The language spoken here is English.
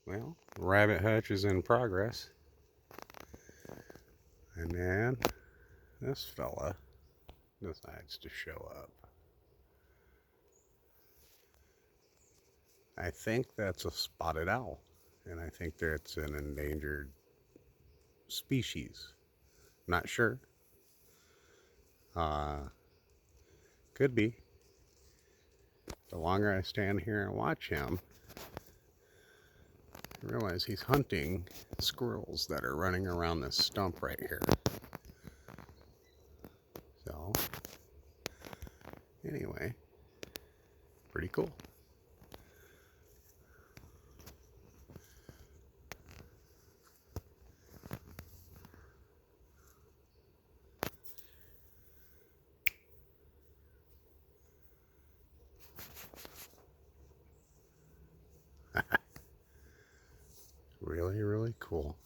Well, rabbit hutch is in progress. And then this fella decides to show up. I think that's a spotted owl. And I think that it's an endangered species. Not sure. Uh, could be. The longer I stand here and watch him, I realize he's hunting squirrels that are running around this stump right here. So, anyway, pretty cool. Really, really cool.